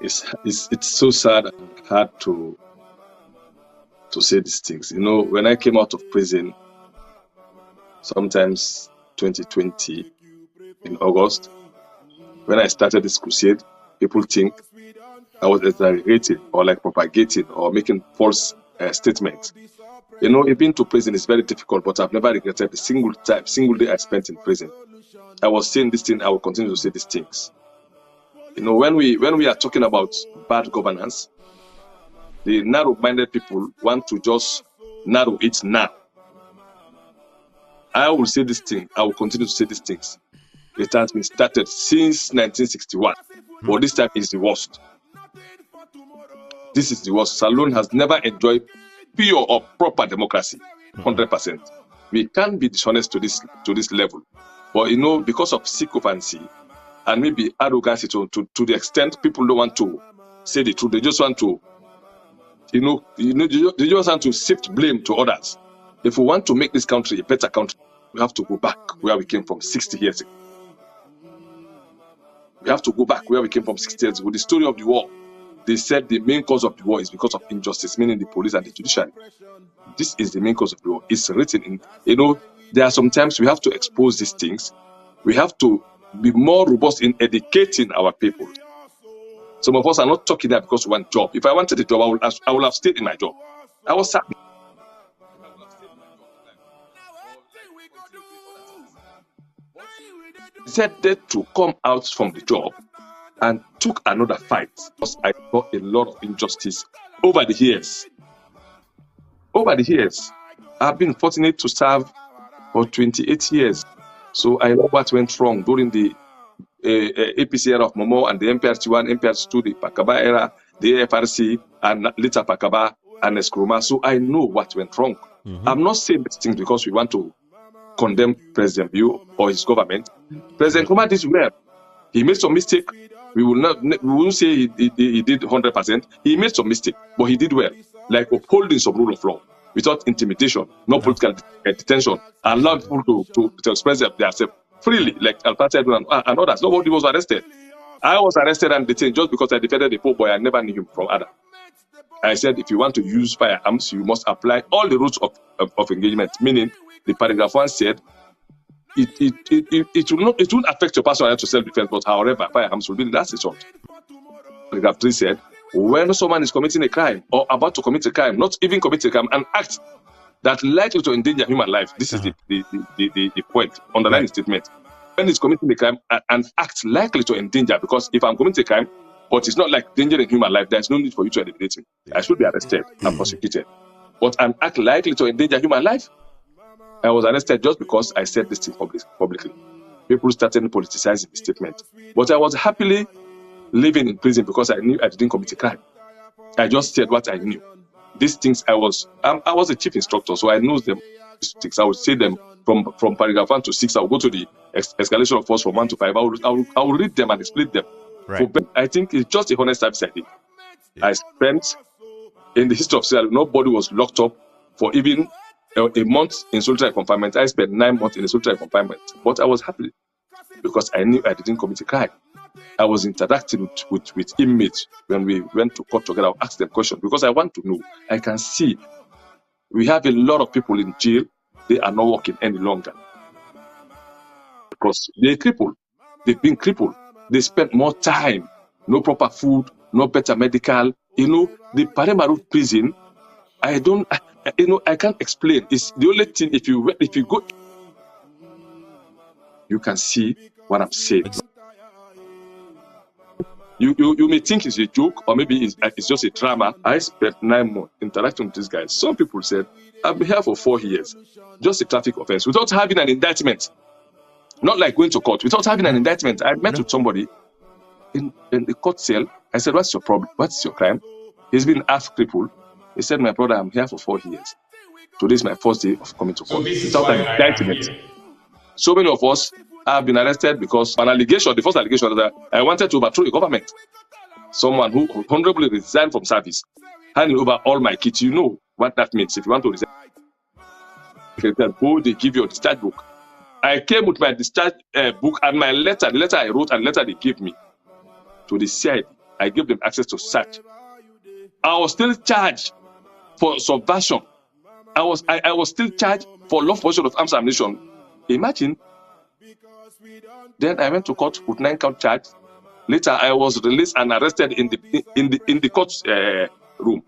It's so sad and hard to say these things. You know, when I came out of prison, sometimes 2020 in August, when I started this crusade, people think I was exaggerating or like propagating or making false statements. You know, being to prison is very difficult, but I've never regretted a single day I spent in prison. I was saying this thing, I will continue to say these things. You know, when we are talking about bad governance, the narrow-minded people want to just narrow it now. I will say this thing, I will continue to say these things. It has been started since 1961, but this time is the worst. This is the worst. Salone has never enjoyed pure or proper democracy, 100%. We can't be dishonest to this level. But you know, because of sycophancy and maybe arrogance to the extent people don't want to say the truth, they just want to, they just want to shift blame to others. If we want to make this country a better country, we have to go back where we came from 60 years ago. We have to go back where we came from 60 years ago. The story of the war, they said the main cause of the war is because of injustice, meaning the police and the judiciary. This is the main cause of the war. It's written in, there are sometimes we have to expose these things. We have to be more robust in educating our people. Some of us are not talking there because we want a job. If I wanted a job, I would have stayed in my job. I was happy. Decided to come out from the job and took another fight because I saw a lot of injustice over the years. Over the years, I've been fortunate to serve for 28 years. So I know what went wrong during the APC era of Momo and the MPRC1, MPRC2, the Pakaba era, the AFRC, and later Pakaba and Eskroma. So I know what went wrong. I'm not saying these things because we want to condemn President Biu or his government. President Nkrumah did well. He made some mistake. We won't say he did 100%. He made some mistake, but he did well. Like upholding some rule of law without intimidation, no political detention, allowed people to express themselves freely, like Al-Fatih and others. Nobody was arrested. I was arrested and detained just because I defended the poor boy. I never knew him from Adam. I said, if you want to use firearms, you must apply all the rules of engagement, meaning the paragraph 1 said, it won't affect your personal right to self-defense, but however, firearms will be the last resort. Paragraph 3 said, when someone is committing a crime or about to commit a crime, not even commit a crime, an act that likely to endanger human life. This is the point, underlying statement. When he's committing a crime, an act likely to endanger, because if I'm committing a crime, but it's not like endangering human life, there's no need for you to eliminate me. I should be arrested and prosecuted. But an act likely to endanger human life, I was arrested just because I said this thing publicly. People started politicizing the statement. But I was happily living in prison because I knew I didn't commit a crime. I just said what I knew. These things, I was a chief instructor, so I know them. I would say them from paragraph 1 to 6. I will go to the escalation of force from 1 to 5. I will read them and explain them. Right. I think it's just a honest service I did. Yeah. I spent, in the history of Sierra Leone, nobody was locked up for even a month in solitary confinement. I spent 9 months in solitary confinement, but I was happy because I knew I didn't commit a crime. I was interacting with inmates when we went to court together. I asked them questions because I want to know. I can see we have a lot of people in jail. They are not working any longer because they're crippled. They've been crippled. They spent more time, no proper food, no better medical. The Parema prison, I can't explain. It's the only thing. If you go, you can see what I'm saying. You may think it's a joke or maybe it's just a drama. I spent 9 months interacting with these guys. Some people said, I've been here for 4 years. Just a traffic offense without having an indictment. Not like going to court. Without having an indictment. I met with somebody in the court cell. I said, what's your problem? What's your crime? He's been half crippled. He said, my brother, I'm here for 4 years. Today is my first day of coming to court. Without an indictment. So many of us have been arrested because an allegation, the first allegation was that I wanted to overthrow a government. Someone who honorably resigned from service, handing over all my kids. You know what that means. If you want to resign, they give you a discharge book. I came with my discharge book and my letter, the letter I wrote and the letter they gave me to the CID. I gave them access to search. I was still charged for subversion. I was still charged for lawful possession of arms and ammunition. Imagine. Then I went to court with 9-count charge. Later, I was released and arrested in the court room.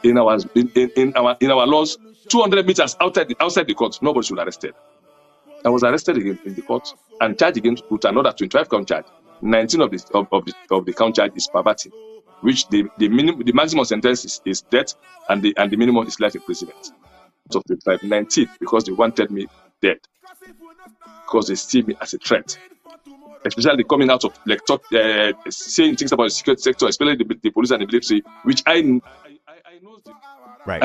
In our laws, 200 meters outside the court, nobody should be arrested. I was arrested again in the court and charged again with another 25-count charge. 19 of the count charge is perverting, which the maximum sentence is death, and the minimum is life imprisonment. Of the 19 because they wanted me dead, because they see me as a threat, especially coming out of saying things about the security sector, especially the police and the military, which I know. Right.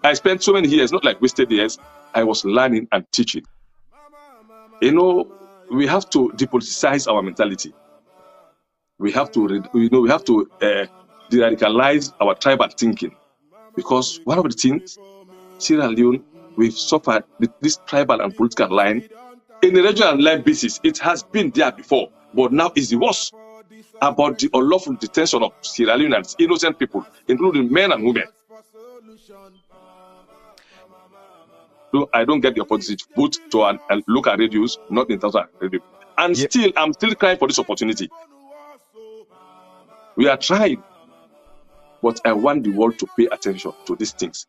I spent so many years, not like wasted years. I was learning and teaching. We have to depoliticize our mentality. We have to, de-radicalize our tribal thinking, because one of the things, Sierra Leone, we've suffered this tribal and political line in a regional line basis. It has been there before, but now it's the worst about the unlawful detention of Sierra Leoneans, innocent people, including men and women. So I don't get the opportunity to put to and look at radios, not in terms of radio. And still, I'm still crying for this opportunity. We are trying, but I want the world to pay attention to these things.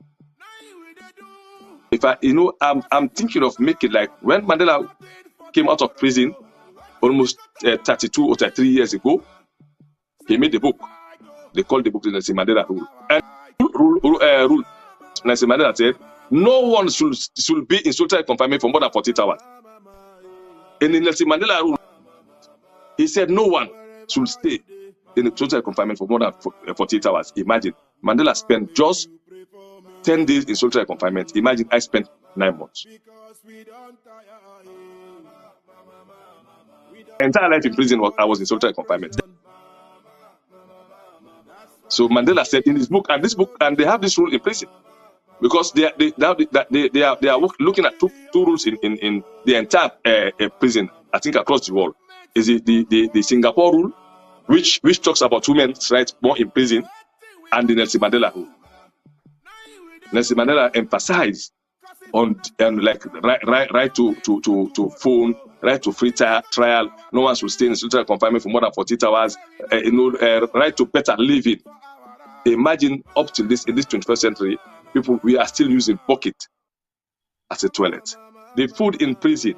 If I'm thinking of making like when Mandela came out of prison almost 32 or 33 years ago, he made a book. They called the book the Nelson Mandela Rule. And rule Nelson Mandela said, no one should be in solitary confinement for more than 48 hours. In the Nelson Mandela Rule, he said no one should stay in a solitary confinement for more than 48 hours. Imagine, Mandela spent just 10 days in solitary confinement. Imagine I spent 9 months. My entire life in prison, I was in solitary confinement. So Mandela said in his book, and they have this rule in prison, because they are looking at two rules in the entire prison, I think across the world. Is the Singapore rule, which talks about women's rights more in prison, and the Nelson Mandela rule. Nelson Mandela emphasized on right to phone, right to free trial. No one should stay in solitary confinement for more than 48 hours. Right to better living. Imagine up to this in this 21st century, we are still using bucket as a toilet. The food in prison,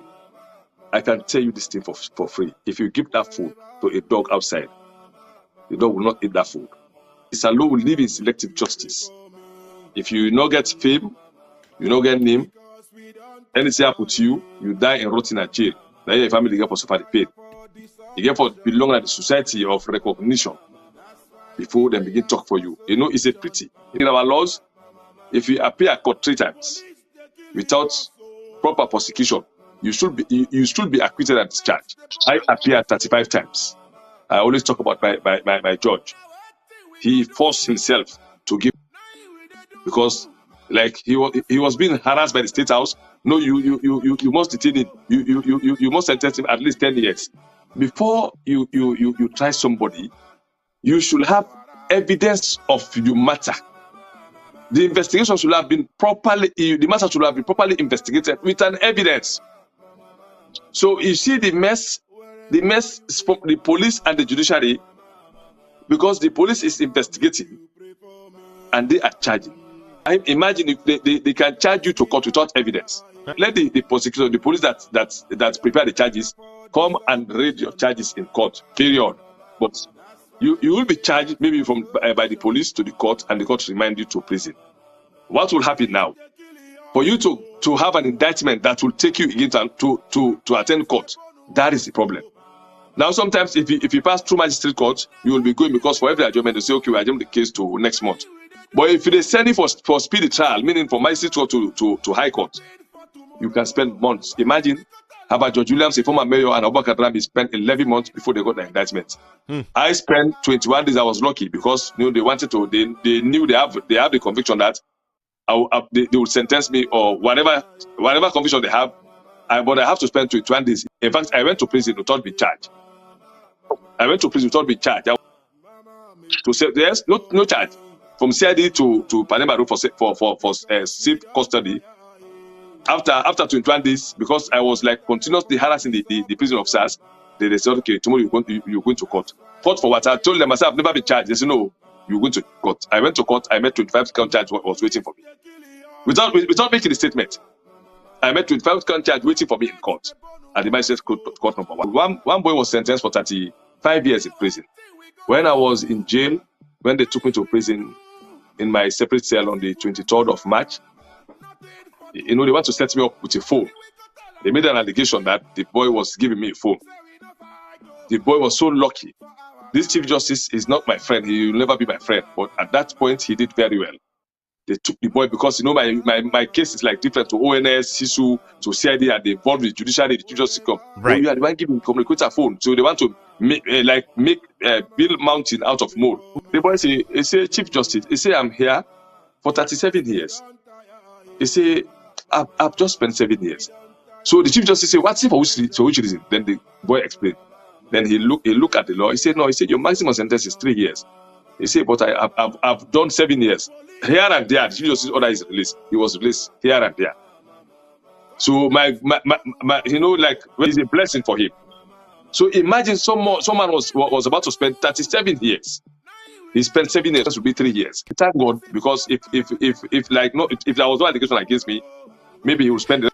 I can tell you this thing for free. If you give that food to a dog outside, the dog will not eat that food. It's a law we live in selective justice. If you not get fame, you not get name, anything happen to you, you die and rot in a jail. Then your family get for suffer the pain. You get for belong to the society of recognition before they begin talk for you. It's a pity. In our laws, if you appear at court 3 times without proper prosecution, you should be acquitted and discharged. I appeared 35 times. I always talk about my judge. He forced himself to give, because like he was being harassed by the State House. No, you must detain him. You must sentence him at least 10 years. Before you try somebody, you should have evidence of your matter. The investigation should have been properly, the matter should have been properly investigated with an evidence. So you see the mess, the police and the judiciary, because the police is investigating and they are charging. I imagine if they can charge you to court without evidence. Let the prosecutor, the police that prepare the charges, come and read your charges in court, period. But you will be charged maybe by the police to the court, and the court remind you to prison. What will happen now? For you to have an indictment that will take you again to attend court, that is the problem. Now, sometimes if you pass through magistrate court, you will be going, because for every adjournment they say, okay, we adjourn the case to next month. But if they send it for speedy trial, meaning from magistrate court to high court, you can spend months. Imagine about George Williams, a former mayor, and Abubakar Rambi spent 11 months before they got the indictment. I spent 21 days. I was lucky because they wanted to. They knew they have the conviction that they would sentence me, or whatever conviction they have. But I have to spend 21 days. In fact, I went to prison without being charged. I went to prison without being charged. To say there's no charge from CID to Panama Road for safe custody. After 21 days, because I was like continuously harassing the prison officers, they said, okay, tomorrow you're going to court. Court for what? I told them myself, I've never been charged. They said, no, you're going to court. I went to court. I met 25 count charge was waiting for me. Without making a statement, I met 25 count charge waiting for me in court at the magistrate's court number 1. One boy was sentenced for 35 years in prison. When I was in jail, when they took me to prison in my separate cell on the 23rd of March, they want to set me up with a phone. They made an allegation that the boy was giving me a phone. The boy was so lucky. This Chief Justice is not my friend. He will never be my friend. But at that point, he did very well. They took the boy because, my case is like different to ONS, SISU, to CID, and they involved with judiciary, the Chief Justice come. Right. You are the one giving communicator phone. So they want to make build mountain out of mole. The boy say, Chief Justice, he say, I'm here for 37 years. He say, I've just spent 7 years. So the Chief Justice say, what's it for which reason? Then the boy explained. Then he look at the law. He said, no, your maximum sentence is 3 years. He said, but I've done 7 years. Here and there, the Chief Justice order is released. He was released here and there. So it's a blessing for him. So imagine someone was about to spend 37 years. He spent 7 years, that would be 3 years. Thank God, because if there was no allegation against me, maybe he would spend it.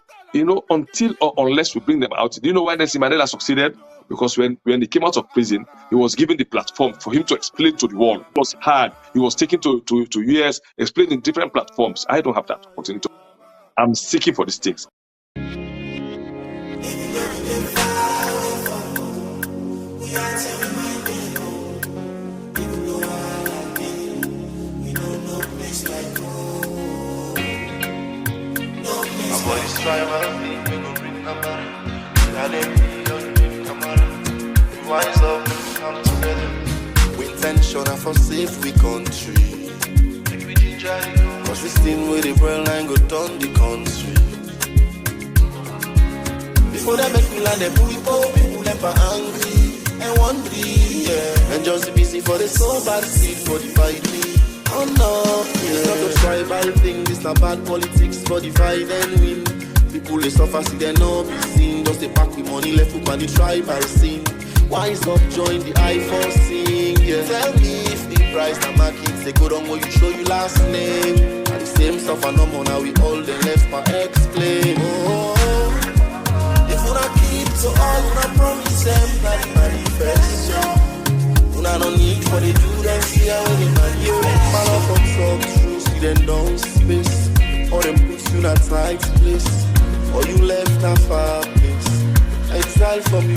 Until or unless we bring them out. Do you know why Nelson Mandela succeeded? Because when he came out of prison, he was given the platform for him to explain to the world. It was hard. He was taken to US, explaining different platforms. I don't have that opportunity. I'm seeking for these things. We intention for safe we country. Cause this thing with the brain line go down the country. Before they make me land, they people never angry and wondering, yeah. And just busy for the soul, bad seed for the fight me. Oh no, it's not a tribal thing, this not bad politics for divide and win. People they suffer, see they no be seen. Just they pack with money left up on the tribal scene. Wise up, join the I4 sing, yeah. Tell me if the price na market, they go down where you show you last name. And the same stuff and no more now we all the left my explain. Oh, if you not keep to all, you not promise them, not the manifesto. You not no need for the do them, see how they man you. Man up from some true, see them down space. Or them puts you in a tight place. Or you left a far place. Exile from you